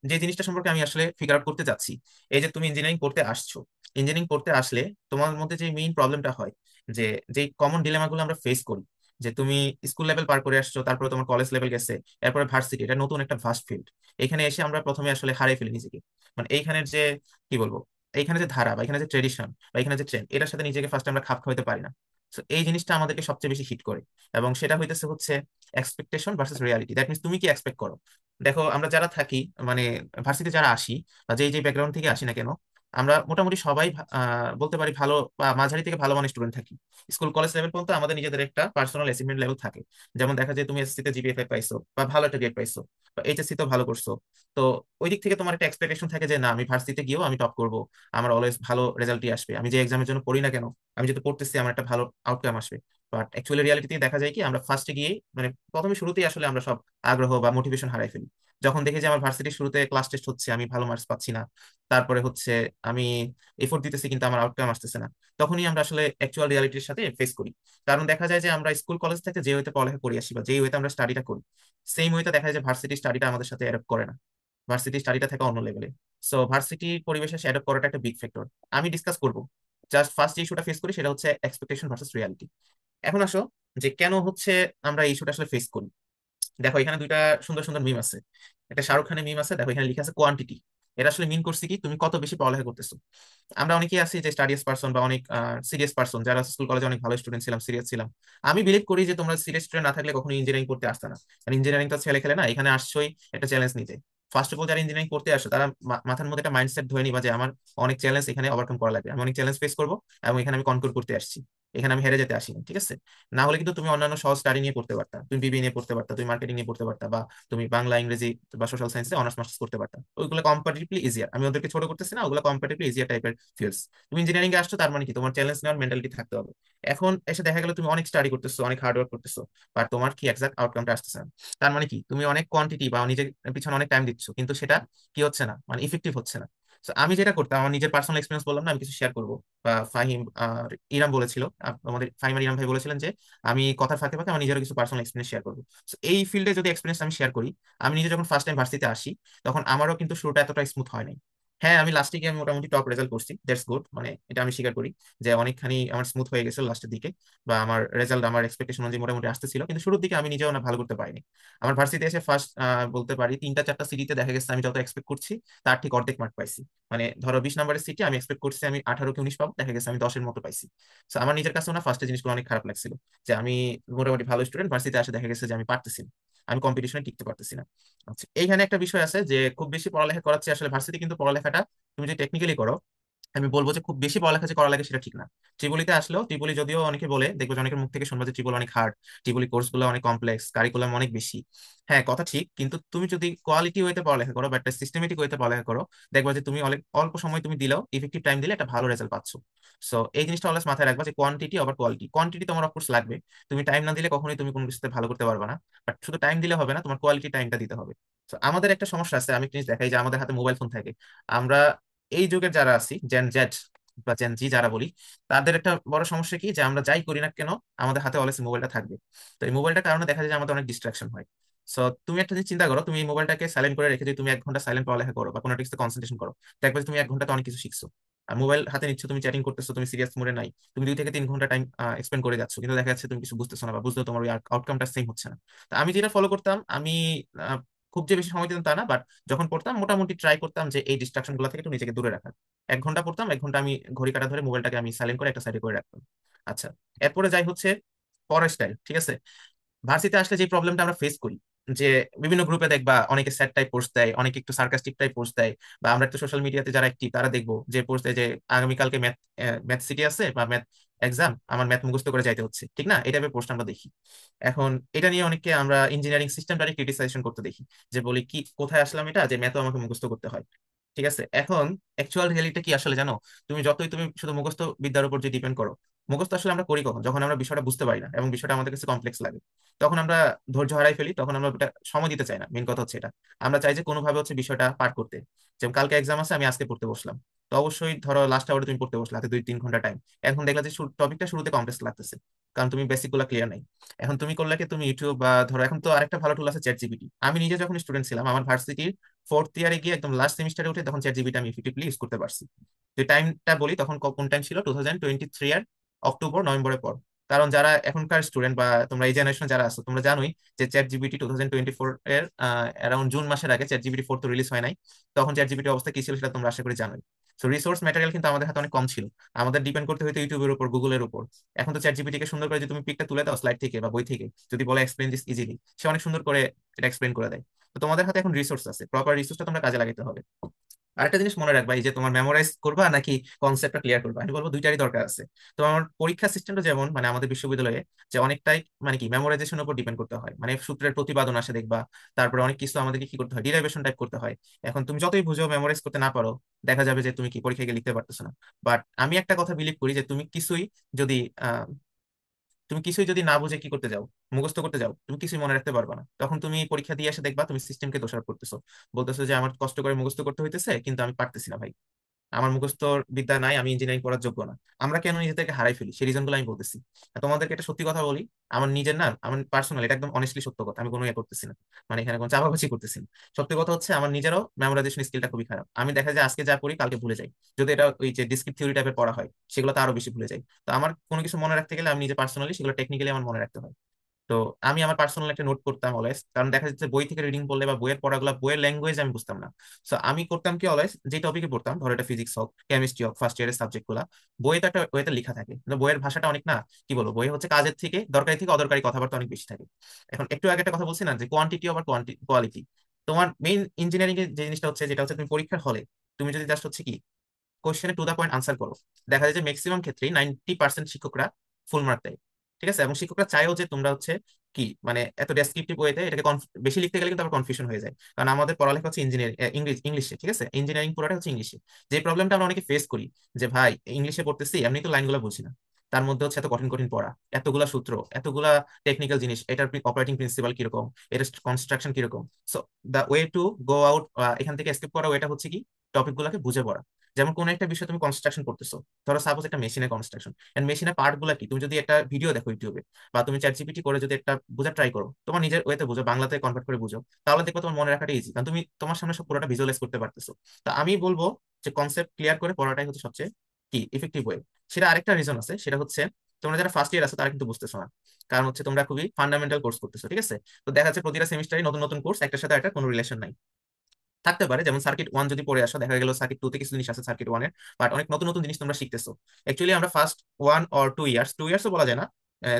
যে জিনিসটা সম্পর্কে আমি আসলে ফিগার আউট করতে যাচ্ছি, এই যে তুমি ইঞ্জিনিয়ারিং পড়তে আসছো, ইঞ্জিনিয়ারিং পড়তে আসলে তোমার মধ্যে যে মেইন প্রবলেমটা হয়, যে যে কমন ডিলেমাগুলো আমরা ফেস করি, যে তুমি স্কুল লেভেল পার করে আসছো, তারপরে তোমার কলেজ লেভেল গেছে, এরপরে ভার্সিটি, এটা নতুন একটা ভাস্ট ফিল্ড। এখানে এসে আমরা প্রথমে আসলে হারিয়ে ফেলি নিজেকে। মানে এইখানের যে কি বলবো, এইখানে যে ধারা বা এখানে যে ট্রেডিশন বা এখানে যে ট্রেন্ড, এটার সাথে নিজেকে ফার্স্ট আমরা খাপ খাওয়াতে পারি না। তো এই জিনিসটা আমাদেরকে সবচেয়ে বেশি হিট করে। এবং সেটা হইতেছে হচ্ছে expectation versus reality. That means তুমি কি এক্সপেক্ট করো। দেখো আমরা যারা থাকি, মানে ভার্সিটি যারা আসি বা যেই যে ব্যাকগ্রাউন্ড থেকে আসি না কেন, আমরা মোটামুটি সবাই বলতে পারি ভালো বা মাঝারি থেকে ভালো মানের স্টুডেন্ট থাকি। স্কুল কলেজ লেভেল পর্যন্ত আমাদের নিজেদের একটা পার্সোনাল অ্যাচিভমেন্ট লেভেল থাকে। যেমন দেখা যায় তুমি এসএসসি তে জিপিএ 5 পাইছো বা ভালো একটা গ্রেড পাইছো, বা এইচএসসি তো ভালো করছো। তো ওই দিক থেকে তোমার একটা এক্সপেকটেশন থাকে যে না, আমি ভার্সিটিতে গিয়েও আমি টপ করব, আমার অলওয়েজ ভালো রেজাল্টই আসবে, আমি যে এক্সামের জন্য পড়ি না কেন, আমি যেহেতু পড়তেছি আমার একটা ভালো আউটকাম আসবে। বাট অ্যাকচুয়ালি রিয়ালিটিতে দেখা যায় কি, আমরা ফার্স্টে গিয়ে মানে প্রথমে শুরুতেই আসলে আমরা সব আগ্রহ বা মোটিভেশন হারাই ফেলি। যখন দেখি যে আমার ভার্সিটির শুরুতে ক্লাস টেস্ট হচ্ছে, আমি ভালো মার্কস পাচ্ছি না, তারপরে হচ্ছে আমি এফোর্ট দিতেছি কিন্তু আমার আউটকাম আসতেছে না, তখনই আমরা আসলে অ্যাকচুয়াল রিয়ালিটির সাথে ফেস করি। কারণ দেখা যায় যে আমরা স্কুল কলেজ থেকে যে ওয়েতে পড়ালেখা করে আসি বা যে ওয়েতে আমরা স্টাডিটা করি, সেম ওয়েতে দেখা যায় যে ভার্সিটি স্টাডিটা আমাদের সাথে অ্যাডপ্ট করে না। ভার্সিটি স্টাডিটা থাকে অন্য লেভেলে। সো ভার্সিটি পরিবেশে অ্যাডপ্ট করাটা একটা বিগ ফ্যাক্টর। আমি ডিসকাস করব, জাস্ট ফার্স্ট যে ইস্যুটা ফেস করি সেটা হচ্ছে এক্সপেকটেশন ভার্সেস রিয়ালিটি। এখন আসো যে কেন হচ্ছে আমরা এই ইস্যুটা আসলে ফেস করি। দেখো এখানে দুইটা সুন্দর সুন্দর মিম আছে। একটা শাহরুখ খানের মিম আছে, দেখো এখানে লিখা আছে কোয়ান্টিটি। এটা আসলে মিন করছে কি, তুমি কত বেশি পড়ালেখা করতেছো। আমরা অনেকেই আছি যে স্টাডিয়াস পার্সন বা অনেক সিরিয়াস পার্সন, যারা স্কুল কলেজে অনেক ভালো স্টুডেন্ট ছিলাম, সিরিয়াস ছিলাম। আমি বিলিভ করি যে তোমরা সিরিয়াস স্টুডেন্ট না থাকলে কখনো ইঞ্জিনিয়ারিং করতে আসতে না। কারণ ইঞ্জিনিয়ারিং তো ছেলে খেলে না, এখানে আসছোই একটা চ্যালেঞ্জ নিতে। ফার্স্ট অফ অল যারা ইঞ্জিনিয়ারিং করতে আসো, তারা মাথার মধ্যে একটা মাইন্ডসেট ধরে নিবা যে আমার অনেক চ্যালেঞ্জ এখানে ওভারকাম করা লাগবে, আমি অনেক চ্যালেঞ্জ ফেস করবো, এবং এখানে আমি কনকোর করতে আসছি। এখানে আমি হেরে যেতে আসিনি, ঠিক আছে। না হলে কিন্তু তুমি অন্যান্য সহজ স্টাডি নিয়ে পড়তে পারতা, তুমি বিবি নিয়ে পড়তে পারতা, তুমি মার্কেটিং নিয়ে পড়তে পারতা, বা তুমি বাংলা ইংরেজি বা সোশ্যাল সায়েন্সে অনার্স মাস্টার্স করতে পারতা। ওইগুলো কম্পারেটিভলি ইজিয়ার, আমি ওদেরকে ছোট করতেছি না, ওগুলো কম্পারেটিভলি ইজিয়ার টাইপের ফিল্ডস। তুমি ইঞ্জিনিয়ারিং এ আসছো, তার মানে কি তোমার চ্যালেঞ্জ নেওয়ার মেন্টালিটি থাকতে হবে। এখন এসে দেখা গেল তুমি অনেক স্টাডি করতেছো, অনেক হার্ড ওয়ার্ক করতেছো, বাট তোমার কি এক্সাক্ট আউটকামটা আসতেছে না। তার মানে কি তুমি অনেক কোয়ান্টিটি বা নিজের পিছনে অনেক টাইম দিচ্ছ, কিন্তু সেটা কি হচ্ছে না, মানে ইফেক্টিভ হচ্ছে না। So, আমি যেটা করতাম, আমার নিজের পার্সোনাল এক্সপিরিয়েন্স বললাম না, আমি কিছু শেয়ার করবো। বা ফাহিম আর ইরাম বলেছিল, আমাদের ফাহিম আর ইরাম ভাই বলেছিলেন যে আমি কথার ফাঁকে ফাঁকে আমার নিজের কিছু পার্সোনাল এক্সপিরিয়েন্স শেয়ার করবো। So, এই ফিল্ডে যদি এক্সপিরিয়েন্স আমি শেয়ার করি, আমি নিজে যখন ফার্স্ট টাইম ভার্সিটিতে আসি, তখন আমারও কিন্তু শুরুটা এতটা স্মুথ হয় নাই। হ্যাঁ, আমি লাস্টে গিয়ে আমি মোটামুটি টপ রেজাল্ট করছি, দ্যাটস গুড, মানে এটা আমি স্বীকার করি যে অনেকখানি আমার স্মুথ হয়ে গেছে লাস্টের দিকে। বা আমার রেজাল্ট আমার এক্সপেকটেশন অনুযায়ী মোটামুটি আসতেছিল, কিন্তু শুরুর দিকে আমি নিজেও না ভালো করতে পারিনি। আমার ভার্সিটিতে এসে ফার্স্ট বলতে পারি তিনটা চারটা সিটিতে দেখা গেছে আমি যত এক্সপেক্ট করছি তার ঠিক অর্ধেক মার্ক পাইছি। মানে ধরো 20 নম্বরের সিটি আমি এক্সপেক্ট করছি আমি 18 কি 19 পাবো, দেখা গেছে আমি 10-এর মতো পাইছি। তো আমার নিজের কাছেও না ফার্স্টে জিনিসগুলো অনেক খারাপ লাগছিল, যে আমি মোটামুটি ভালো স্টুডেন্ট, ভার্সিটিতে আসে দেখা গেছে যে আমি পারতেছি না, আমি কম্পিটিশনে টিকতে পারতেছি না। আচ্ছা, এইখানে একটা বিষয় আছে যে খুব বেশি পড়ালেখা করাচ্ছে আসলে ভার্সিটি, কিন্তু পড়ালেখাটা তুমি যদি টেকনিক্যালি করো, আমি বলবো যে খুব বেশি পড়ালেখা যে করা লাগে সেটা ঠিক না। ত্রিপলিতে আসলেও, ত্রিপলি যদিও অনেকে বলে, দেখবো যে অনেকের মুখ থেকে শুনবো যে ত্রিপলি অনেক হার্ড, ত্রিপলি কোর্স গুলো অনেক কমপ্লেক্স, কারিকুলাম অনেক বেশি। হ্যাঁ, কথা ঠিক, কিন্তু তুমি যদি কোয়ালিটি ওয়েতে পড়ালেখা করো বা একটা সিস্টেমেটিক ওয়েতে পড়ালেখা করো, দেখবা যে তুমি অনেক অল্প সময় তুমি দিলেও ইফেক্টিভ টাইম দিলে একটা ভালো রেজাল্ট পাচ্ছ। সো এই জিনিসটা অলওয়েজ মাথায় রাখবা যে কোয়ান্টিটি ওভার কোয়ালিটি। কোয়ান্টিটি তোমার অফকোর্স লাগবে, তুমি টাইম না দিলে কখনোই তুমি কোনো কিছুতে ভালো করতে পারবে না। বাট শুধু টাইম দিলে হবে না, তোমার কোয়ালিটি টাইমটা দিতে হবে। তো আমাদের একটা সমস্যা আছে, আমি একটা জিনিস দেখাই যে আমাদের হাতে মোবাইল ফোন থাকে। আমরা এই যুগের যারা আছি, জেন জেড বা জেন জি যারা বলি, তাদের একটা বড় সমস্যা কি, যে আমরা যাই করি না কেন আমাদের হাতে অলওয়েজ মোবাইলটা থাকবে। তো এই মোবাইলটার কারণে দেখা যায় যে আমাদের অনেক ডিস্ট্রাকশন হয়। সো তুমি একটা জিনিস চিন্তা করো, তুমি এই মোবাইলটাকে সাইলেন্ট করে রেখে যদি তুমি 1 ঘন্টা সাইলেন্ট পড়ালেখা করো বা কোনো একটা কিছুতে কনসেন্ট্রেশন করো, দেখবে যে তুমি 1 ঘন্টাতে অনেক কিছু শিখছো। আর মোবাইল হাতে নিচ্ছ, তুমি চ্যাটিং করতেছো, তুমি সিরিয়াস মোডে নাই, তুমি 2 থেকে 3 ঘন্টা টাইম এক্সপেন্ড করে যাচ্ছ, কিন্তু দেখা যাচ্ছে তুমি কিছু বুঝতেছো না, বা বুঝলেও তোমার ওই আউটকামটা সেম হচ্ছে না। তো আমি যেটা ফলো করতাম, আমি আহ, খুব যে বেশি সময় দিতাম তা না, বাট যখন পড়তাম মোটামুটি ট্রাই করতাম যে এই ডিস্ট্রাকশন গুলো থেকে একটু নিজেকে দূরে রাখার। 1 ঘন্টা পড়তাম, 1 ঘন্টা আমি ঘড়ি কাঁটা ধরে মোবাইলটাকে আমি সাইলেন্ট করে একটা সাইডে করে রাখতাম। আচ্ছা, এরপরে যাই হচ্ছে পরের স্টাইল, ঠিক আছে। ভার্সিতে আসলে যে প্রবলেমটা আমরা ফেস করি, যে বিভিন্ন গ্রুপে দেখবা অনেকে স্যাড টাইপ পোস্ট দেয়, অনেকে একটু সার্কাস্টিক টাইপ পোস্ট দেয়, বা আমরা একটু সোশ্যাল মিডিয়াতে যারা অ্যাক্টিভ তারা দেখবো যে পোস্ট দেয় যে আগামীকালকে ম্যাথ ম্যাথ সিটি আছে বা ম্যাথ এক্সাম, আমার ম্যাথ মুখস্থ করে যাইতে হচ্ছে, ঠিক না, এই টাইপের পোস্ট আমরা দেখি। এখন এটা নিয়ে অনেককে আমরা ইঞ্জিনিয়ারিং সিস্টেমটাকে ক্রিটিসাইজেশন করতে দেখি, যে বলি কি কোথায় আসলাম এটা, যে ম্যাথও আমাকে মুখস্থ করতে হয়। ঠিক আছে, এখন অ্যাকচুয়াল রিয়েলিটি কি আসলে জানো, তুমি যতই তুমি শুধু মুখস্থ বিদ্যার উপর যে ডিপেন্ড করো, মুখস্থ আসলে আমরা করি কখন, যখন আমরা বিষয়টা বুঝতে পারি না এবং বিষয়টা আমাদের কাছে কমপ্লেক্স লাগে, তখন আমরা ধৈর্য হারাই ফেলি, তখন আমরা ওটা সময় দিতে চাই না। মেন কথা হচ্ছে এটা, আমরা চাই যে কোনোভাবে হচ্ছে বিষয়টা পার করতে। যেমন কালকে এক্সাম আছে, আমি আজকে পড়তে বসলাম, তো অবশ্যই ধরো লাস্ট আওয়ারে তুমি পড়তে বসলে হাতে 2-3 ঘন্টা টাইম, এখন দেখলা যে টপিকটা শুরুতে কমপ্লেক্স লাগতেছে, কারণ তুমি বেসিক গুলা ক্লিয়ার নাই। এখন তুমি করলে কি, তুমি ইউটিউব বা ধরো এখন তো আরেকটা ভালো টুল আছে চ্যাট জিপিটি। আমি নিজে যখন স্টুডেন্ট ছিলাম আমার ভার্সিটির ফোর্থ ইয়ারে গিয়ে একদম লাস্ট সেমিস্টারে উঠে তখন চ্যাট জিপিটি আমি ইফেক্টিভলি ইউজ করতে পারছি। যে টাইমটা বলি তখন কোন টাইম ছিল, 2023 এর অক্টোবর নভেম্বরের পর। কারণ যারা এখনকার স্টুডেন্ট বা তোমরা এই জেনারেশন যারা আছো তোমরা জানোই যে চ্যাট জিপিটি 2024 এর অ্যারাউন্ড জুন মাসের আগে চ্যাট জিপিটি 4 তো রিলিজ হয় নাই। তখন চ্যাট জিপিটি অবস্থা কি ছিল সেটা তোমরা আশা করি জানোই। সো রিসোর্স ম্যাটেরিয়াল কিন্তু আমাদের হাতে অনেক কম ছিল, আমাদের ডিপেন্ড করতে হতো ইউটিউবের উপর, গুগলের উপর। এখন তো চ্যাট জিপিটি কে সুন্দর করে যদি তুমি পিকটা তুলে দাও স্লাইড থেকে বা বই থেকে, যদি বলে এক্সপ্লেন দিস ইজিলি, সে অনেক সুন্দর করে এটা এক্সপ্লেন করে দেয়। তো তোমাদের হাতে এখন রিসোর্স আছে, প্রপার রিসোর্সটা তোমরা কাজে লাগাতে হবে। আরেকটা জিনিস মনে রাখবা, এই যে তোমার মেমোরাইজ করবা নাকি কনসেপ্টটা ক্লিয়ার করবা, আমি বলবো দুইটারই দরকার আছে। তো আমার পরীক্ষা সিস্টেমটা যেমন মানে আমাদের বিশ্ববিদ্যালয়ে যে অনেকটাই মানে কি মেমোরাইজেশনের উপর ডিপেন্ড করতে হয়, মানে সূত্রের প্রতিপাদন আসে দেখবা, তারপরে অনেক কিছু আমাদেরকে কি করতে হয়, ডিরাইভেশন টাইপ করতে হয়। এখন তুমি যতই বুঝো মেমোরাইজ করতে না পারো, দেখা যাবে যে তুমি কি পরীক্ষায় গিয়ে লিখতে পারতেছো না। বাট আমি একটা কথা বিলিভ করি যে যদি আহ তুমি কিছুই যদি না বুঝে কি করতে যাও, মুখস্থ করতে যাও, তুমি কিছুই মনে রাখতে পারবে না। তখন তুমি পরীক্ষা দিয়ে এসে দেখবা তুমি সিস্টেমকে দোষারোপ করতেছো, বলতেছো যে আমার কষ্ট করে মুখস্থ করতে হইতেছে কিন্তু আমি পারতেছি না ভাই, আমার মুখস্থ বিদ্যা নাই, আমি ইঞ্জিনিয়ারিং পড়ার যোগ্য না। আমরা কেন নিজেদেরকে হারাই ফেলি সেই রিজন গুলো আমি বলতেছি। আর তোমাদেরকে একটা সত্যি কথা বলি, আমার নিজের না, আমার পার্সোনাল, এটা একদম অনেস্টলি সত্য কথা, আমি কোনো ইয়ে করতেছি না, মানে এখানে কোনো চাপাবাজি করতেছি না। সত্যি কথা হচ্ছে আমার নিজেরও মেমোরাইজেশন স্কিলটা খুবই খারাপ। আমি দেখা যায় আজকে যা পড়ি কালকে ভুলে যাই, যদি এটা ওই যে ডিসক্রিট থিওরি টাইপের পড়া হয় সেগুলো তো আরো বেশি ভুলে যাই। তো আমার কোনো কিছু মনে রাখতে গেলে আমি নিজে পার্সোনালি সেগুলো টেকনিক্যালি আমার মনে রাখতে হয়। তো আমি আমার পার্সোনাল একটা নোট করতাম অলওয়েজ, কারণ দেখা যাচ্ছে বই থেকে রিডিং পড়লে বা বইয়ের পড়াগুলো বইয়ের ল্যাঙ্গুয়েজ আমি বুঝতাম না। সো আমি করতাম কি, অলওয়েজ যে টপিকে পড়তাম, ধরো এটা ফিজিক্স হোক কেমিস্ট্রি হোক ফার্স্ট ইয়ারের সাবজেক্ট গুলা, বইতে একটা ওয়েতে লেখা থাকে, কিন্তু বইয়ের ভাষাটা অনেক না, কি বলবো, বই হচ্ছে কাজের থেকে দরকারি থেকে অদরকারি কথাবার্তা অনেক বেশি থাকে। এখন একটু আগে একটা কথা বলছি না যে কোয়ান্টিটি ওভার কোয়ালিটি, তোমার মেইন ইঞ্জিনিয়ারিং এর যে জিনিসটা হচ্ছে, যেটা হচ্ছে তুমি পরীক্ষার হলে তুমি যদি জাস্ট হচ্ছে কি কোশ্চেনে টু দা পয়েন্ট আনসার করো, দেখা যায় যে ম্যাক্সিমাম ক্ষেত্রেই 90% শিক্ষকরা ফুল মার্ক দেয়। ঠিক আছে, এবং শিক্ষকরা চাইও যে তোমরা হচ্ছে কি মানে এত ডেসক্রিপটিভ ওয়েতে এটাকে বেশি লিখতে গেলে কিন্তু আবার কনফিউশন হয়ে যায়, কারণ আমাদের পড়ালেখা হচ্ছে ইঞ্জিনিয়ারিং ইংলিশে, ঠিক আছে, ইঞ্জিনিয়ারিং পুরোটা হচ্ছে ইংলিশে। যে প্রবলেমটা আমরা অনেকে ফেস করি, যে ভাই ইংলিশে পড়তেছি এমনি তো লাইনগুলো বুঝি না, তার মধ্যে হচ্ছে এত কঠিন কঠিন পড়া, এতগুলা সূত্র, এতগুলা টেকনিক্যাল জিনিস, এটার অপারেটিং প্রিন্সিপাল কিরকম, এটার কনস্ট্রাকশন কিরকম। So the way to go out, এখান থেকে এসকেপ করা ওয়েটা হচ্ছে কি টপিক গুলাকে বুঝে পড়া। যেমন কোন একটা বিষয় তুমি কনস্ট্রাকশন করতেছো, ধরো সাপোজ একটা মেশিনের কনস্ট্রাকশন, এন্ড মেশিনের পার্ট গুলা কি, তুমি যদি একটা ভিডিও দেখো ইউটিউবে বা তুমি চ্যাট জিপিটি করে যদি একটা বোঝার ট্রাই করো, তোমার নিজের ওয়েতে বুঝো, বাংলাতে কনভার্ট করে বুঝো, তাহলে দেখবে তোমার মনে রাখাটা ইজি, কারণ তুমি তোমার সামনে সব পুরোটা ভিজুয়ালাইজ করতে পারতেছো। তো আমি বলবো যে কনসেপ্ট ক্লিয়ার করে পড়াটাই হচ্ছে সবচেয়ে কি ইফেক্টিভ ওয়ে। সেটা আরেকটা রিজন আছে, সেটা হচ্ছে তোমরা যারা ফার্স্ট ইয়ার আছো তারা কিন্তু বুঝতেছো না, কারণ হচ্ছে তোমরা খুবই ফান্ডামেন্টাল কোর্স করতেছো, ঠিক আছে। তো দেখা যাচ্ছে প্রতিটা সেমিস্টারে নতুন নতুন কোর্স, একটার সাথে একটা কোনো রিলেশন নাই, থাকতে পারে। যেমন সার্কিট ওয়ান যদি পড়ে আসো, দেখা গেল সার্কিট টু তে কিছু জিনিস আছে সার্কিট ওয়ানের, বাট অনেক নতুন নতুন জিনিস তোমরা শিখতেছো। অ্যাকচুয়ালি আমরা ফার্স্ট 1 or 2 ইয়ার্স, 2 ইয়ার্সও বলা যায় না,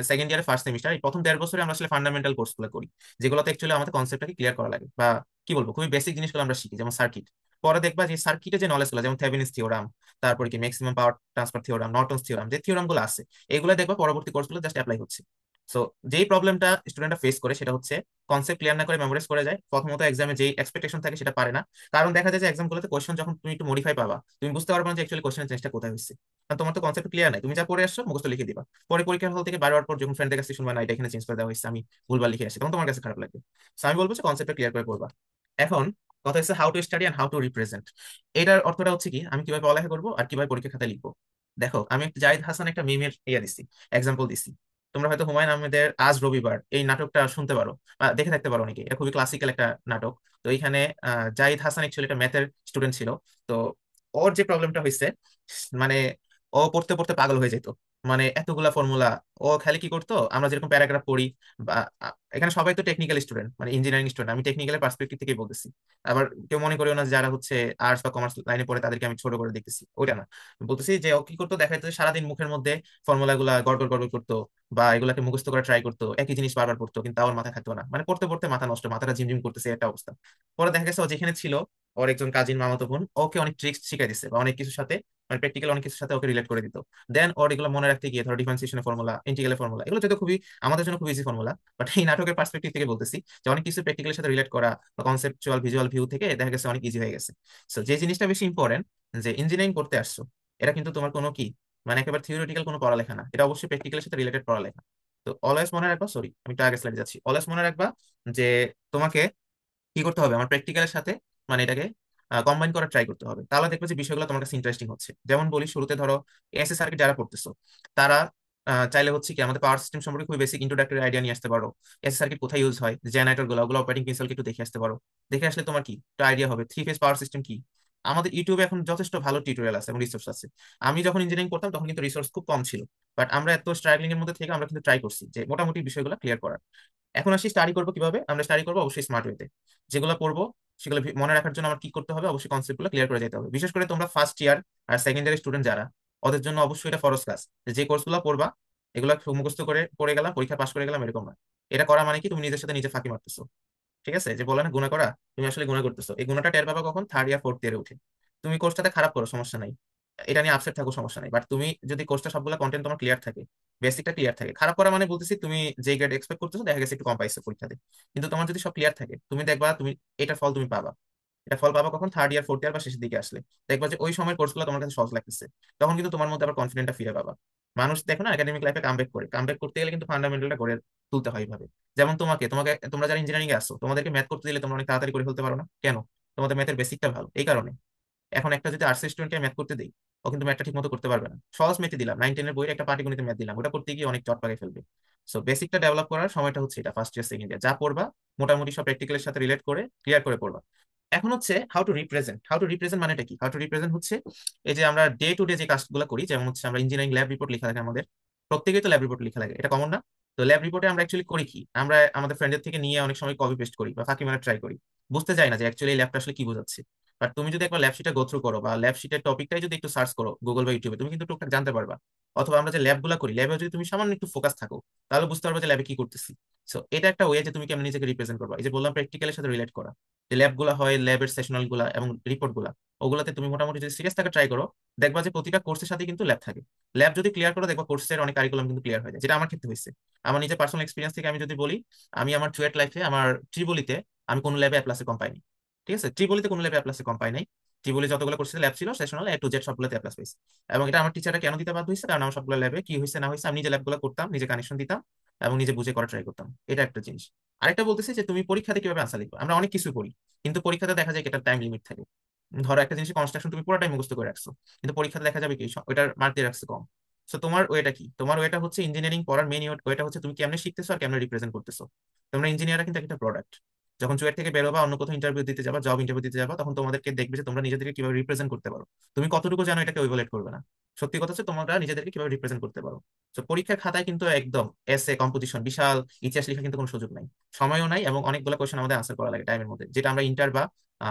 সেকেন্ড ইয়ারে ফার্স্ট সেমিস্টার, এই প্রথম 1.5 বছরে আমরা আসলে ফান্ডামেন্টাল কোর্স গুলো করি, যেগুলোতে অ্যাকচুয়ালি আমাদের কনসেপ্টটাকে ক্লিয়ার করা লাগে, বা কি বলবো খুবই বেসিক জিনিসগুলো আমরা শিখি, যেমন সার্কিট। পরে দেখবা যে সার্কিটে যে নলেজ গুলো, যেমন থেভেনিনস থিওরাম, তারপরে কি maximum power transfer theorem, Norton's theorem, যে থিওরাম গুলো আছে, এগুলো দেখবা পরবর্তী কোর্সগুলো জাস্ট অ্যাপ্লাই হচ্ছে। সো যেই প্রবলেমটা স্টুডেন্টরা ফেস করে সেটা হচ্ছে কনসেপ্ট ক্লিয়ার না করে মেমোরাইজ করে যায়, প্রথমত এক্সামে যেই এক্সপেকটেশন থাকে সেটা পারে না। কারণ দেখা যায় যে এক্সাম গুলোতে কোশ্চেন যখন তুমি একটু মডিফাই পাবা, তুমি বুঝতে পারবে না যে অ্যাকচুয়ালি কোশ্চেনের চেঞ্জটা কোথায় হচ্ছে, কারণ তোমার তো কনসেপ্ট ক্লিয়ার নাই, তুমি যা পড়ে আসছো মুখস্থ লিখে দিবা। পরে পরীক্ষার হল থেকে বারবার পর যখন ফ্রেন্ডের কাছে শুনবা না এটা এখানে চেঞ্জ করে দেওয়া হয়েছে, আমি ভুলবার লিখে আসি, তখন তোমার কাছে খারাপ লাগবে। So আমি বলবো যে কনসেপ্টটা ক্লিয়ার করে পড়বা। এখন কথা হচ্ছে how to study and how to represent. এটার অর্থটা হচ্ছে কি আমি কিভাবে পড়ালেখা করবো আর কিভাবে পরীক্ষা খাতায় লিখবো। দেখো আমি একটা জাহিদ হাসান একটা মিমের ইয়া দিছি, এক্সাম্পল দিছি। তোমরা হয়তো হুমায়ুন আহমেদের আজ রবিবার এই নাটকটা শুনতে পারো বা দেখে থাকতে পারো অনেকে, এটা খুবই ক্লাসিক্যাল একটা নাটক। তো এইখানে জাহিদ হাসান অ্যাকচুয়ালি একটা ম্যাথের স্টুডেন্ট ছিল। তো ওর যে প্রবলেমটা হয়েছে, মানে ও পড়তে পড়তে পাগল হয়ে যেত, মানে এতগুলা ফর্মুলা। ও খালি কি করতো, আমরা যেরকম প্যারাগ্রাফ পড়ি বা এখানে সবাই তো টেকনিক্যাল স্টুডেন্ট, মানে ইঞ্জিনিয়ারিং স্টুডেন্ট, আমি টেকনিক্যাল পার্সপেক্টিভ থেকে বলতেছি। আবার কেউ মনে করিও না যে যারা হচ্ছে আর্টস বা কমার্স লাইনে পড়ে তাদেরকে আমি ছোট করে দেখতেছি, ওইটা না। বলতেছি যে ও কি করতো, দেখা যেত যে সারাদিন মুখের মধ্যে ফর্মুলা গুলা গড়গড় গড়গড় করতো, বা এগুলাকে মুখস্থ করে ট্রাই করতো, একই জিনিস বারবার পড়তো, কিন্তু আমার মাথায় থাকতো না, মানে পড়তে পড়তে মাথা নষ্ট, মাথাটা ঝিমঝিম করতেছে একটা অবস্থা। পরে দেখা গেছে ও যেখানে ছিল, ওর একজন কাজিন মামাতো বোন ওকে অনেক ট্রিক্স শিখাই দিচ্ছে, বা অনেক কিছুর সাথে মানে প্র্যাকটিক্যাল অনেক কিছুর সাথে ওকে রিলেট করে দিত। দেন ওর এগুলো মনে রাখতে গিয়ে ধরো ডিফারেন্সিয়েশনের ফর্মুলা, ইন্টিগ্রালের ফর্মুলা, এগুলো যেহেতু খুবই আমাদের জন্য খুব ইজি ফর্মুলা, বাট এই নাটকের পার্সপেক্টিভ থেকে বলতেছি যে অনেক কিছু প্র্যাকটিক্যালের সাথে রিলেট করা বা কনসেপচুয়াল ভিজুয়াল ভিউ থেকে দেখা গেছে অনেক ইজি হয়ে গেছে। সো যে জিনিসটা বেশি ইম্পর্টেন্ট, যে ইঞ্জিনিয়ারিং করতে আসছো, এটা কিন্তু তোমার কোনো কি মানে একেবারে থিওরিটিক্যাল কোনো পড়ালেখা না, এটা অবশ্যই প্র্যাকটিক্যালের সাথে রিলেটেড পড়ালেখা। তো অলওয়েজ মনে রাখবা, সরি আমি একটু আগে স্লাইডে যাচ্ছি, অলওয়েজ মনে রাখবা যে তোমাকে কি করতে হবে আমার প্র্যাকটিক্যালের সাথে, মানে এটাকে কম্বাইন করার ট্রাই করতে হবে, তাহলে দেখবে যে বিষয়গুলো তোমার কাছে ইন্টারেস্টিং হচ্ছে। যেমন বলি, শুরুতে ধরো এসএ সার্কিট যারা পড়তেছো, তারা চাইলে হচ্ছে কি আমাদের পাওয়ার সিস্টেম সম্পর্কে খুবই বেসিক ইন্ট্রোডাক্টরি আইডিয়া নিয়ে আসতে পারো। এসএ সার্কিট কোথায় ইউজ হয়, জেনারেটর গুলো, ওগুলো অপারেটিং প্রিন্সিপাল একটু দেখে আসতে পারো। দেখে আসলে তোমার কি একটা আইডিয়া হবে থ্রি ফেজ পাওয়ার সিস্টেম কি। আমাদের ইউটিউবে এখন যথেষ্ট ভালো টিউটোরিয়াল আছে এবং রিসোর্স আছে। আমি যখন ইঞ্জিনিয়ারিং করতাম তখন কিন্তু রিসোর্স খুব কম ছিল, বাট আমরা এত স্ট্রাগলিং এর মধ্যে থেকে আমরা কিন্তু ট্রাই করছি যে মোটামুটি বিষয়গুলো ক্লিয়ার করার। এখন আসি স্টাডি করবো কিভাবে। আমরা স্টাডি করবো অবশ্যই স্মার্ট ওয়েতে। যেগুলো পড়বো সেগুলো মনে রাখার জন্য আমার কি করতে হবে, অবশ্যই কনসেপ্ট গুলো ক্লিয়ার করে যেতে হবে। বিশেষ করে তোমরা ফার্স্ট ইয়ার আর সেকেন্ড ইয়ার স্টুডেন্ট যারা, ওদের জন্য অবশ্যই এটা ফরজ ক্লাস। যে কোর্সগুলো পড়বা এগুলো মুখস্থ করে পড়ে গেলাম, পরীক্ষা পাশ করে গেলাম, এরকম না। এটা করা মানে কি তুমি নিজের সাথে নিজে ফাঁকি মারতেছো। ঠিক আছে, যে বলে না গুণা করা, তুমি আসলে গুণা করতেছো। এই গুণাটা টের পাবা কখন, থার্ড ইয়ার ফোর্থ ইয়ারে উঠে। তুমি কোর্সটাতে খারাপ করো সমস্যা নাই, এটা নিয়ে আপসেট থাকো সমস্যা নাই, বাট তুমি যদি কোর্সটা সবগুলো কন্টেন্ট তোমার ক্লিয়ার থাকে, বেসিকটা ক্লিয়ার থাকে, খারাপ করা মানে বলতেছি তুমি যে গ্রেড এক্সপেক্ট করতেছো দেখা গেছে একটু কম পাইছো পরীক্ষাতে, কিন্তু তোমার যদি সব ক্লিয়ার থাকে তুমি দেখবা তুমি এটা ফল তুমি পাবা। এটা ফল পাবা কখন, থার্ড ইয়ার ফোর্থ ইয়ার বা শেষের দিকে আসলে। দেখবা যে ওই সময়ের কোর্সগুলো তোমার কাছে সহজ লাগতেছে, তখন কিন্তু তোমার মধ্যে আবার কনফিডেন্টটা ফিরে পাবা। মানুষ দেখো না একাডেমিক লাইফে কামব্যাক করে, কামব্যাক করতে গেলে কিন্তু ফান্ডামেন্টালটা গড়ে তুলতে হয় এইভাবে। যেমন তোমাকে তোমাকে তোমরা যারা ইঞ্জিনিয়ারিং এ আসো, তোমাদেরকে ম্যাথ করতে দিলে তোমরা অনেক তাড়াতাড়ি করে ফেলতে পারো না কেন? তোমাদের ম্যাথের বেসিকটা ভালো এই কারণে। এখন একটা যদি আর্টস স্টুডেন্টকে ম্যাথ করতে দেই, ও কিন্তু ম্যাথটা ঠিক মতো করতে পারবে না। সহজ ম্যাথে দিলাম, 9 10 এর বইয়ের একটা পাটিগণিতে ম্যাথ দিলাম, ওটা করতে গিয়ে অনেক চট পাকে ফেলবে। সো বেসিকটা ডেভেলপ করার সময়টা হচ্ছে এটা, ফার্স্ট ইয়ার সেকেন্ড ইয়ার যা পড়বা মোটামুটি সব প্র্যাকটিক্যালের সাথে রিলেট করে ক্লিয়ার করে পড়বা। এখন হচ্ছে how to represent. How to represent মানেটা কি? হাউ টু রিপ্রেজেন্ট হচ্ছে এই যে আমরা ডে টু ডে যে কাজগুলো করি, যেমন হচ্ছে আমরা ইঞ্জিনিয়ারিং ল্যাব রিপোর্ট লেখা থাকে আমাদের, প্রত্যেকেই তো ল্যাব রিপোর্ট লেখা লাগে, এটা কমন না? তো ল্যাব রিপোর্টে আমরা অ্যাকচুয়ালি করি কি, আমরা আমাদের ফ্রেন্ডের থেকে নিয়ে অনেক সময় কপি পেস্ট করি বা ফাঁকি মারা ট্রাই করি, বুঝতে যাই না যে অ্যাকচুয়ালি ল্যাবটা আসলে কি বোঝাচ্ছে। বাট তুমি যদি একবার ল্যাব শিটে গো থ্রু করো বা ল্যাব শিটের টপিকটাই যদি একটু সার্চ করো গুগল বা ইউটিউবে, তুমি কিন্তু টুকটাক জানতে পারবা। অথবা আমরা যে ল্যাব গুলা করি, ল্যাবে যদি তুমি সামান্য একটু ফোকাস থাকো, তাহলে বুঝতে পারবে যে ল্যাবে কি করতেছি। সো এটা একটা ওয়ে যে তুমি কেমন নিজেকে রিপ্রেজেন্ট করবা, এই যে বললাম প্র্যাকটিক্যালের সাথে রিলেট করা। যে ল্যাব গুলা হয়, ল্যাবের সেশনাল গুলা এবং রিপোর্ট গুলা, ওগুলাতে তুমি মোটামুটি যদি সিরিয়াস থাকা ট্রাই করো, দেখবা যে প্রতিটা কোর্সের সাথে কিন্তু ল্যাব থাকে। ল্যাব যদি ক্লিয়ার করো দেখবা কোর্সের অনেক কারিকুলাম কিন্তু ক্লিয়ার হয়ে যায়, যেটা আমার ক্ষেত্রে হয়েছে। আমার নিজের পার্সোনাল এক্সপিরিয়েন্স থেকে আমি যদি বলি, আমি আমার চুয়েট লাইফে আমার ট্রিবলিতে আমি কোনো ল্যাবে অ্যাপ্লাসে কম পাইনি। ঠিক আছে, ট্রিপলিতে কোনো ল্যাবে অ্যাপ্লাসে কম পাই নাই। ট্রিপলি যতগুলো কোর্সে ল্যাব ছিল সেশনাল এ টু জেড সবগুলোতে অ্যাপ্লাস পাইছি। এবং এটা আমার টিচাররা কেন দিতে বাধ্য হয়েছে, কারণ আমার সবগুলো ল্যাবে কি হয়েছে না হয়েছে আমি নিজে ল্যাবগুলো করতাম, নিজে কানেকশন দিতাম এবং নিজে বুঝে করা ট্রাই করতাম। এটা একটা জিনিস। আরেকটা বলতেছি যে তুমি পরীক্ষাতে কিভাবে আনসার লিখবে। আমরা অনেক কিছু করি, কিন্তু পরীক্ষাতে দেখা যায় কি একটা টাইম লিমিট থাকে। ধরো একটা জিনিস কনস্ট্রাকশন তুমি পুরোটাই মুখস্থ করে রাখছো, কিন্তু পরীক্ষাতে দেখা যাবে কি ওইটার মার্ক দিয়ে রাখছে কম। সো তোমার ওয়েটা কি? তোমার ওয়েটা হচ্ছে ইঞ্জিনিয়ারিং পড়ার মেইন ওয়েটা হচ্ছে তুমি কেমনে শিখতেছো আর কেমনে রিপ্রেজেন্ট করতেছো। তোমরা ইঞ্জিনিয়াররা কিন্তু একটা প্রোডাক্ট। যখন চুয়েট থেকে বেরোবা, অন্য কোথাও ইন্টারভিউ দিতে যাবা, জব ইন্টারভিউ দিতে যাবা, তখন তোমাদেরকে দেখবে যে তোমরা নিজেদেরকে কিভাবে রিপ্রেজেন্ট করতে পারো। তুমি কতটুকু জানো এটাকে ওইভালুয়েট করবে না। সত্যি কথা হচ্ছে তোমরা নিজেদেরকে কিভাবে রিপ্রেজেন্ট করতে পারো। তো পরীক্ষার খাতায় কিন্তু একদম এসে কম্পোজিশন বিশাল ইতিহাস লেখা কিন্তু কোনো সুযোগ নাই, সময়ও নাই, এবং অনেকগুলো কোয়েশ্চেন আমাদের আনসার করা লাগে টাইমের মধ্যে, যেটা আমরা ইন্টার বা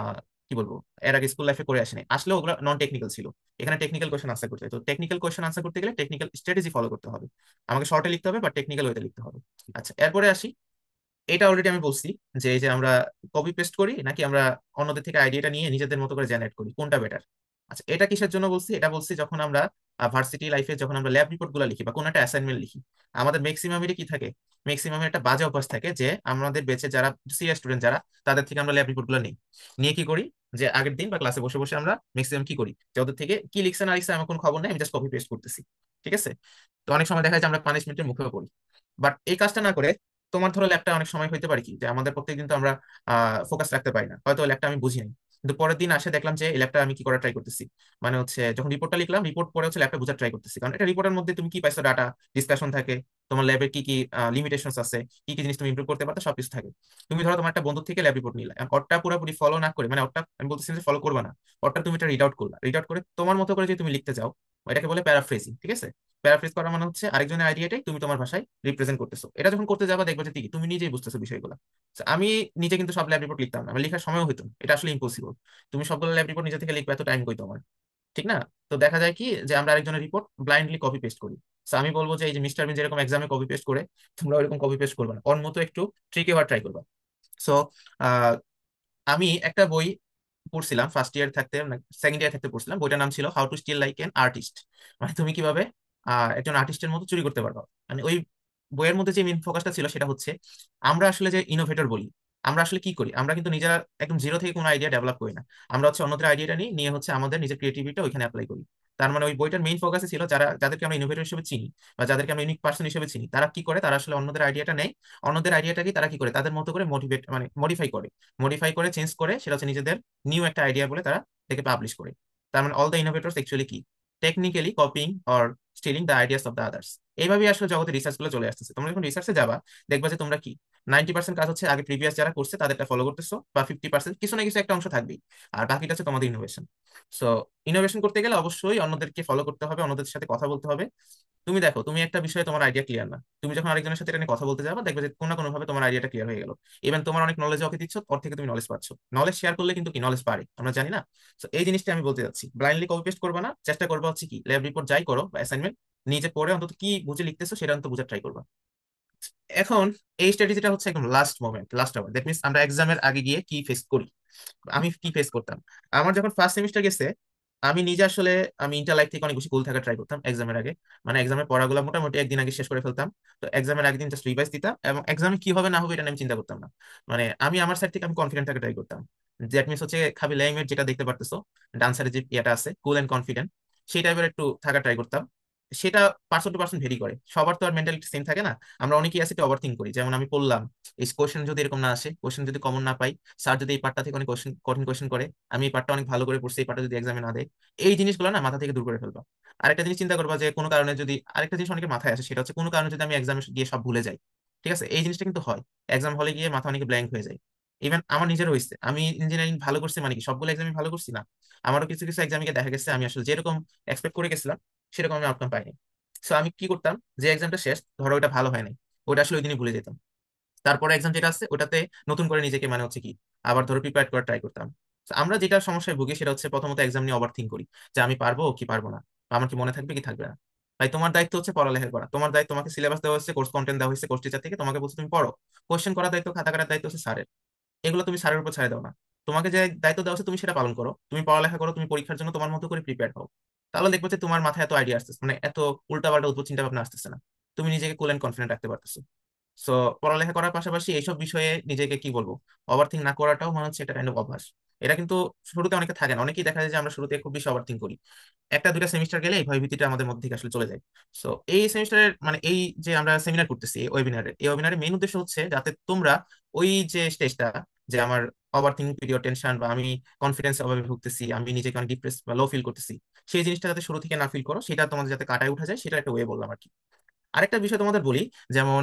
কি বলবো এর আগে স্কুল লাইফে করে আসিনি। আসলে ওগুলো নন টেকনিক্যাল ছিল, এখানে টেকনিক্যাল কোয়েশ্চেন আনসার করতে হয়। তো টেকনিক্যাল কোয়েশ্চেন আনসার করতে গেলে টেকনিক্যাল স্ট্র্যাটেজি ফলো করতে হবে। আমাকে শর্টে লিখতে হবে বা টেকনিক্যাল ওয়েতে লিখতে হবে। আচ্ছা, এরপরে আসি। এটা অলরেডি আমি বলছি যে এই যে আমরা কপি পেস্ট করি নাকি আমরা অন্যদের থেকে আইডিয়াটা নিয়ে নিজেদের মতো করে জেনারেট করি, কোনটা বেটার? আচ্ছা, এটা কিসের জন্য বলছি? এটা বলছি যখন আমরা ভার্সিটি লাইফে যখন আমরা ল্যাব রিপোর্ট গুলো লিখি বা কোনো একটা অ্যাসাইনমেন্ট লিখি, আমাদের ম্যাক্সিমামেরই কি থাকে, ম্যাক্সিমামের একটা বাজে অভ্যাস থাকে যে আমাদের বেঁচে যারা সিরিয়াস স্টুডেন্ট যারা, তাদের থেকে আমরা ল্যাব রিপোর্ট গুলো নিই। নিয়ে কি করি, যে আগের দিন বা ক্লাসে বসে বসে আমরা ম্যাক্সিমাম কি করি, যে ওদের থেকে কি লিখছে না লিখছে আমার কোনো খবর নেই, আমি জাস্ট কপি পেস্ট করতেছি। ঠিক আছে, তো অনেক সময় দেখা যায় আমরা পানিশমেন্টের মুখেও পড়ি। বাট এই কাজটা না করে, তোমার ধরো ল্যাবটা অনেক সময় হইতে পারে কি যে আমাদের প্রত্যেকদিন তো আমরা ফোকাস রাখতে পারি না, হয়তো ল্যাবটা আমি বুঝিনি, কিন্তু পরের দিন আসে দেখলাম যে এই ল্যাবটা আমি কি করার ট্রাই করতেছি। মানে হচ্ছে যখন রিপোর্টটা লিখলাম, রিপোর্ট পরে হচ্ছে ল্যাবটা বোঝার ট্রাই করতেছি, কারণ এটা রিপোর্টের মধ্যে তুমি কি পাইছো, ডাটা ডিসকাশন থাকে, তোমার ল্যাবের কি কি লিমিটেশনস আছে, কি কি জিনিস তুমি ইমপ্রুভ করতে পারতো, সবকিছু থাকে। তুমি ধরো তোমার একটা বন্ধু থেকে ল্যাব রিপোর্ট নিলা, ওরটা পুরোপুরি ফলো না করে, মানে ওরটা আমি বলতেছি যে ফলো করবা না, ওরটা তুমি এটা রিড আউট করলা, রিড আউট করে তোমার মতো করে যদি তুমি লিখতে যাও, এটাকে বলে প্যারাফ্রেজিং। ঠিক আছে, প্যারাফ্রেজ করা মানে হচ্ছে আরেকজনের আইডিয়াটাই তুমি তোমার ভাষায় রিপ্রেজেন্ট করতেছো। এটা যখন করতে যাবা দেখবে যে কি তুমি নিজেই বুঝতেছো বিষয়গুলো। So, আমি নিজে কিন্তু সব ল্যাব রিপোর্ট লিখতাম না, আমার লেখার সময় হইতো না, এটা আসলে ইম্পসিবল। তুমি সবগুলো ল্যাব রিপোর্ট নিজে থেকে লিখবে, এত টাইম কই তোমার? ঠিক না? তো দেখা যায় কি যে আমরা আরেকজনের রিপোর্ট ব্লাইন্ডলি কপি পেস্ট করি। So, আমি বলবো যে এই যে মিস্টার বিন যেরকম এক্সামে কপি পেস্ট করে, তোমরা ওইরকম কপি পেস্ট করবে না, ওর মতো একটু ট্রিকি হওয়ার ট্রাই করবা। সো আমি একটা বই পড়ছিলাম ফার্স্ট ইয়ার থাকতে, সেকেন্ড ইয়ার থাকতে পড়ছিলাম, বইটার নাম ছিল how to steal like an artist. মানে তুমি কিভাবে একজন আর্টিস্টের মতো চুরি করতে পারবা। মানে ওই বইয়ের মধ্যে যে মেইন ফোকাসটা ছিল সেটা হচ্ছে আমরা আসলে যে ইনোভেটর বলি, আমরা আসলে কি করি, আমরা কিন্তু নিজেরা একদম জিরো থেকে কোনো আইডিয়া ডেভেলপ করি না। আমরা হচ্ছে অন্যদের আইডিয়াটা নিয়ে নিয়ে হচ্ছে আমাদের নিজের ক্রিয়েটিভিটি ওইখানে অ্যাপ্লাই করি। তার মানে ওই বইটার মেইন ফোকাসে ছিল যাদেরকে আমরা ইনোভেটর হিসেবে চিনি বা যাদেরকে আমরা ইউনিক পার্সন হিসেবে চিনি, তারা কি করে, তারা আসলে অন্যদের আইডিয়াটা নেয়, অন্যদের আইডিয়াটাকে তারা কি করে তাদের মতো করে মডিফাই করে চেঞ্জ করে সেটা হচ্ছে নিজেদের নিউ একটা আইডিয়া বলে তারা থেকে পাবলিশ করে। তার মানে অল দ্য ইনোভেটরস অ্যাকচুয়ালি কি, technically copying or stealing the ideas of the others. এইভাবেই আসলে জগতে রিসার্চ গুলো চলে আসতেছে। তোমরা যখন রিসার্চে যাবা, দেখবা যে তোমরা কি 90% কাজ হচ্ছে আগে প্রিভিয়াস যারা করছে তাদেরটা ফলো করতেছো, বা 50% কিছু না কিছু একটা অংশ থাকবেই, আর বাকিটা হচ্ছে তোমাদের ইনোভেশন। সো ইনোভেশন করতে গেলে অবশ্যই অন্যদেরকে ফলো করতে হবে, অন্যদের সাথে কথা বলতে হবে। তুমি দেখো, তুমি একটা বিষয়ে তোমার আইডিয়া ক্লিয়ার না, তুমি যখন আরেকজনের সাথে এটা নিয়ে কথা বলতে যাবে দেখবে যে কোনো না কোনো ভাবে তোমার আইডিয়াটা ক্লিয়ার হয়ে গেল। ইভেন তোমার অনেক নলেজ ওকে দিচ্ছ, ওর থেকে তুমি নলেজ পাচ্ছ। নলেজ শেয়ার করলে কিন্তু কি নলেজ পারে, আমরা জানি না। তো এই জিনিসটা আমি বলতে চাচ্ছি, ব্লাইন্ডলি কপি পেস্ট করবা না, চেষ্টা করবা হচ্ছে কি ল্যাব রিপোর্ট যাই করো বা অ্যাসাইনমেন্ট, নিজে পড়ে অন্তত কি বুঝে লিখতেছো সেটা অন্তত বুঝে ট্রাই করবা। এখন এই স্ট্র্যাটেজিটা হচ্ছে একদম last moment, last hour, that means আমরা এক্সামের আগে গিয়ে কি ফেস করি। আমি কি ফেস করতাম, আমার যখন ফার্স্ট সেমিস্টার গেছে, আমি নিজে আসলে আমি ইন্টার লাইফ থেকে অনেক বেশি কুল থাকা ট্রাই করতাম এক্সামের আগে। মানে এক্সামের পড়াগুলো মোটামুটি একদিন আগে শেষ করে ফেলতাম। তো এক্সামের আগের দিন জাস্ট রিভাইজ দিতাম, এবং এক্সামে কি হবে না হবে এটা নিয়ে আমি চিন্তা করতাম না। মানে আমি আমার সাইড থেকে আমি কনফিডেন্ট থাকা ট্রাই করতাম। দ্যাট মিনস হচ্ছে খাবি ল্যাঙ্গুয়েজ যেটা দেখতে পারতেছো, ডান্সারের যে ইয়েটা আছে কুল এন্ড কনফিডেন্ট, সেই টাইপের একটু থাকা ট্রাই করতাম। সেটা পার্সন টু পার্সন ভেরি করে, সবার তো আর মেন্টালিটি সেম থাকে না। আমরা অনেকেই আছে ওভার থিঙ্ক করি, যেমন আমি পড়লাম, এই কোশ্চেন যদি এরকম না আসে, কোশ্চেন যদি কমন না পাই, স্যার যদি এই পার্টটা থেকে অনেক কঠিন কোশ্চেন করে, আমি এই পার্টটা অনেক ভালো করে পড়ছি, এই পার্টটা যদি এক্সামে না দেয়, এই জিনিসগুলো না মাথা থেকে দূর করে ফেলবা। আরেকটা জিনিস চিন্তা করবা যে কোনো কারণে যদি, আরেকটা জিনিস অনেকের মাথায় আসে, সেটা হচ্ছে কোনো কারণে যদি আমি এক্সামে গিয়ে সব ভুলে যাই, ঠিক আছে, এই জিনিসটা কিন্তু হয়, এক্সাম হলে গিয়ে মাথা অনেকে ব্ল্যাঙ্ক হয়ে যায়। ইভেন আমার নিজের হয়েছে, আমি ইঞ্জিনিয়ারিং ভালো করছি মানে কি সবগুলো এক্সামে ভালো করছি না, আমারও কিছু কিছু এক্সামে দেখা গেছে আমি আসলে যেরকম এক্সপেক্ট করে গেছিলাম সেরকম আমি আউটকাম পাইনি। সো আমি কি করতাম, যে এক্সামটা শেষ ধরো ওটা ভালো হয় নাই, ওটা আসলে ওই দিনই ভুলে যেতাম, তারপরে এক্সাম যেটা আছে ওটাতে নতুন করে নিজেকে মানে হচ্ছে কি আবার ধরো প্রিপেয়ার করা ট্রাই করতাম। তো আমরা যেটা সমস্যায় ভুগি সেটা হচ্ছে প্রথমত এক্সাম নিয়ে ওভার থিঙ্ক করি, যে আমি পারবো কি পারবো না, বা আমার কি মনে থাকবে কি থাকবে না। ভাই তোমার দায়িত্ব হচ্ছে পড়ালেখা করা, তোমার দায়িত্ব, তোমাকে সিলেবাস দেওয়া হচ্ছে, কোর্স কন্টেন্ট দেওয়া হচ্ছে কোর্স টিচার থেকে, তোমাকে বলছে তুমি পড়ো। কোশ্চেন করার দায়িত্ব, খাতা কাটার দায়িত্ব হচ্ছে স্যারের। এগুলো তুমি স্যারের উপর ছেড়ে দাও না, তোমাকে যে দায়িত্ব দেওয়া হচ্ছে তুমি সেটা পালন করো, তুমি পড়ালেখা করো, তুমি পরীক্ষার জন্য তোমার মতো করে প্রিপেয়ার হও। তাহলে দেখবো যে তোমার মাথায় এত আইডিয়া আসতেছে, মানে এত উল্টাপাল্টা উদ্ভট চিন্তা ভাবনা আসতেছে না, তুমি নিজেকে কুল এন্ড কনফিডেন্ট রাখতে পারতেছো। সো পড়ালেখা করার পাশাপাশি এইসব বিষয়ে নিজেকে কি বলবো, ওভার থিঙ্ক না করাটাও মনে হচ্ছে এটা কাইন্ড অফ অভ্যাস। এটা কিন্তু শুরুতে অনেকে থাকে না, অনেকেই দেখা যায় যে আমরা শুরুতে খুব বেশি ওভার থিঙ্ক করি, একটা দুইটা সেমিস্টার গেলে এই ভয়ভীতিটা আমাদের মধ্যে থেকে আসলে চলে যায়। সো এই সেমিস্টারের মানে এই যে আমরা সেমিনার করতেছি, এই ওয়েবিনারের মেইন উদ্দেশ্য হচ্ছে যাতে তোমরা ওই যে স্টেজটা, যে আমার ওভার থিঙ্ক পিরিয়ড টেনশন, বা আমি কনফিডেন্স অভাবে ভুগতেছি, আমি নিজেকে অনেক ডিপ্রেস বা লো ফিল করতেছি, সেই জিনিসটা যাতে শুরু থেকে না ফিল করো, সেটা তোমাদের যাতে কাটায় উঠা যায়, সেটা একটা ওয়ে বললাম আর কি। আরেকটা বিষয় তোমাদের বলি, যেমন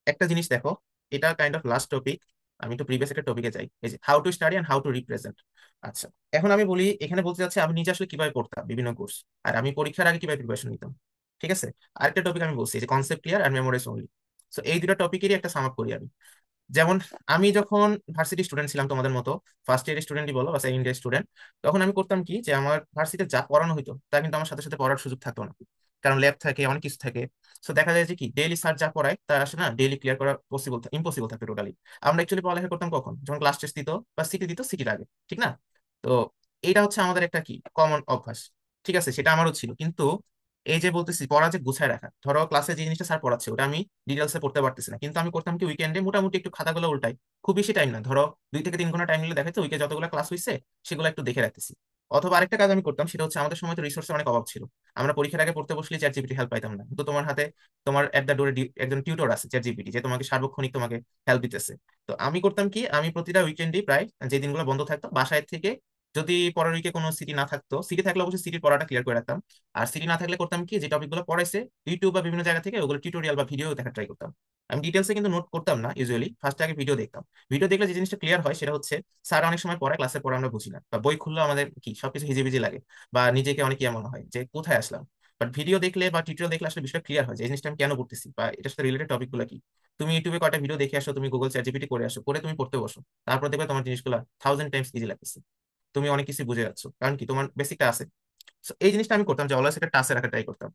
একটা জিনিস দেখো, এটা কাইন্ড অফ লাস্ট টপিক, আমি একটু প্রিভিয়াস একটা টপিকে যাই, এই যে how to study and how to represent. আচ্ছা, এখন আমি বলি, এখানে বলতে চাচ্ছি আমি নিজে আসলে কিভাবে পড়তাম বিভিন্ন কোর্স, আর আমি পরীক্ষার আগে কিভাবে প্রিপারেশন নিতাম। ঠিক আছে, আরেকটা টপিক আমি বলছি যে কনসেপ্ট ক্লিয়ার আর মেমোরাইজ অনলি। সো এই দুটো টপিকেরই একটা সাম আপ করি আমি। যেমন আমি যখন ভার্সিটি স্টুডেন্ট ছিলাম তোমাদের মতো, ফার্স্ট ইয়ার স্টুডেন্টই বলো বা সেকেন্ড ইয়ার স্টুডেন্ট, তখন আমি করতাম কি, যে আমার ভার্সিটিতে যা পড়ানো হতো তা কিন্তু আমার সাথে সাথে পড়ার সুযোগ থাকতো না, কারণ ল্যাব থাকে, অনেক কিছু থাকে। সো দেখা যায় যে কি ডেইলি স্যার যা পড়ায় তা আসলে না ডেইলি ক্লিয়ার করা পসিবল, ইম্পসিবল থাকতো টোটালি। আমরা অ্যাকচুয়ালি পড়ালেখা করতাম কখন, যখন ক্লাস টেস্ট দিত বা সিটি দিত, সিটির আগে, ঠিক না? তো এইটা হচ্ছে আমাদের একটা কি কমন অভ্যাস, ঠিক আছে, সেটা আমারও ছিল। কিন্তু এই যে বলতেছি পড়া যে গুছায় রাখা, ধরো ক্লাসে যে জিনিসটা স্যার পড়াচ্ছে ওটা আমি ডিটেলসে পড়তে পারতেছি না, কিন্তু আমি করতাম কি উইকেন্ডে মোটামুটি একটু খাতাগুলো উল্টাই, খুব বেশি টাইম না, ধরো 2 থেকে 3 ঘন্টা টাইম নিলে দেখাচ্ছে উইকে যতগুলো ক্লাস হয়েছে সেগুলো একটু দেখে রাখতেছি। অথবা আরেকটা কাজ আমি করতাম, সেটা হচ্ছে আমাদের সময় তো রিসোর্সের অনেক অভাব ছিল, আমরা পরীক্ষার আগে পড়তে বসলে চ্যাট জিপিটি হেল্প পাইতাম না, কিন্তু তোমার হাতে, তোমার এট দ্য ডোরে একজন টিউটর আছে চ্যাট জিপিটি, যে তোমাকে সার্বক্ষণিক তোমাকে হেল্প দিতেছে। তো আমি করতাম কি, আমি প্রতিটা উইকেন্ডে প্রায়, যে দিনগুলো বন্ধ থাকতো বাসায় থেকে, যদি পরের উইকে কোনো সিটি না থাকতো, সিটি থাকলে অবশ্যই সিটির পড়াটা ক্লিয়ার করে রাখতাম। আর সিটি না থাকলে করতাম কি, যে টপিকগুলো পড়াইছে ইউটিউব বা বিভিন্ন জায়গা থেকে ওগুলো টিউটোরিয়াল বা ভিডিও দেখা ট্রাই করতাম। আমি ডিটেলসে কিন্তু নোট করতাম না, ইউজুয়ালি ফার্স্টে আগে ভিডিও দেখতাম। ভিডিও দেখলে যে জিনিসটা ক্লিয়ার হয় সেটা হচ্ছে, স্যার অনেক সময় পড়ায়, ক্লাসে পড়ে আমরা বুঝি না, বা বই খুললেও আমাদের কি সবকিছু হিজিবিজি লাগে, বা নিজেকে অনেক এমন হয় যে কোথায় আসলাম। বাট ভিডিও দেখলে বা টিউটোরিয়াল দেখলে আসলে বিষয়টা ক্লিয়ার হয় যে এই জিনিসটা আমি কেন করতেছি, বা এটার সাথে রিলেটেড টপিকগুলো কি। তুমি ইউটিউবে কয়টা ভিডিও দেখে আসো, তুমি গুগল চ্যাট জিপিটি করে আসো, করে তুমি পড়তে বসো, তারপর দেখবে তোমার জিনিসগুলো 1000 টাইমস ইজি লাগতেছে, তুমি অনেক কিছু বুঝে যাচ্ছ, কারণ কি তোমার বেসিকটা আছে। So, এই জিনিসটা আমি করতাম যে অলওয়েজ একটা টাচে রাখা ট্রাই করতাম।